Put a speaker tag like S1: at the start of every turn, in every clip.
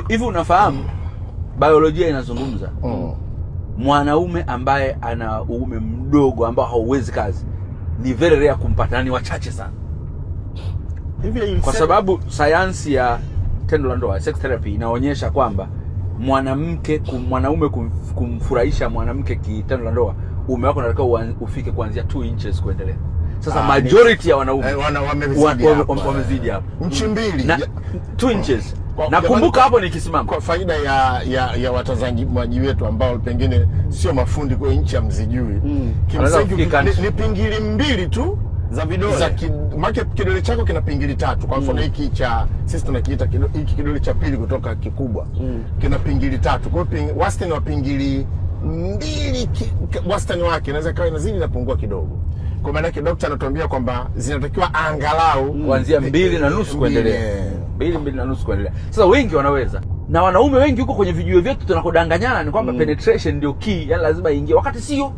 S1: hivi unafahamu biolojia inazungumza mwanaume ambaye ana uume mdogo ambao hauwezi kazi ni very rare kumpata, ni wachache sana. Kwa sababu sayansi ya tendo la ndoa, sex therapy, inaonyesha kwamba mwanaume kumfurahisha mwanamke kitendo la ndoa, uume wako unatakiwa ufike kuanzia 2 inches kuendelea. Sasa majority ya wanaume wamezidi hapo.
S2: Inchi 2
S1: na 2 inches. Nakumbuka hapo nikisimama.
S2: Kwa faida ya watazamaji wetu ambao pengine sio mafundi kwa inchi amzijui. Kimsingi ni pingili 2 tu za vidole. Kidole chako kina pingili 3. Kwa mfano hiki cha sisi tunakiita hiki kidole cha pili kutoka kikubwa. Kina pingili 3. Kwa hiyo wastani wa pingili 2 wastani wake inaweza kawa inazidi na pungua kidogo. Kwa maana yake daktari anatuambia kwamba zinatakiwa angalau
S1: kuanzia 2.5 kuendelea. 2.5 kuendelea. Sasa wengi wanaweza. Na wanaume wengi huko kwenye vijio vyetu tunakodanganyana ni kwamba penetration ndio key, yani lazima ingie, wakati sio.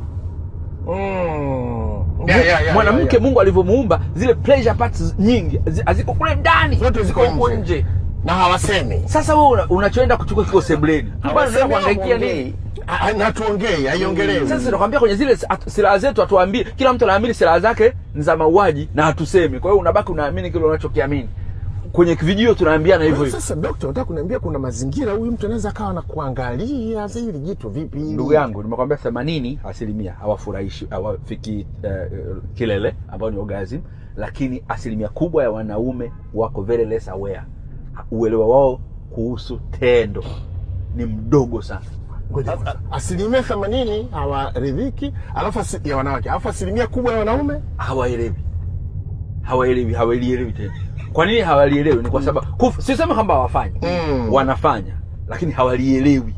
S1: Mwanamke Mungu alivyomuumba, zile pleasure parts nyingi haziko kule ndani,
S2: zote ziko nje na hawasemi.
S1: Sasa wewe unachoenda kuchukua kiko sebleni, bwana unataka kuangaikia nini?
S2: Na tuongee, haiongelee.
S1: Sasa tunakwambia kwenye zile silaha zetu atuambie, kila mtu anaamini silaha zake ni za mauaji na hatusemi. Kwa hiyo unabaki unaamini kile unachokiamini. Kwenye video tunaambiana hivyo hivyo.
S2: Sasa daktari, unataka kuniambia kuna mazingira huyu mtu anaweza akawa na kuangalia zile jitu vipi?
S1: Ndugu yangu, nimekwambia 80% hawafurahishi, hawafiki kilele ambao ni orgasm, lakini asilimia kubwa ya wanaume wako very less aware. Uelewa wao kuhusu tendo ni mdogo sana.
S2: Asilimia 80 hawaridhiki, alafu ya wanawake, alafu asilimia kubwa ya wanaume hawaelewi tena. Kwa nini hawalielewi? Ni kwa sababu sisema kwamba hawafanyi, wanafanya, lakini hawalielewi.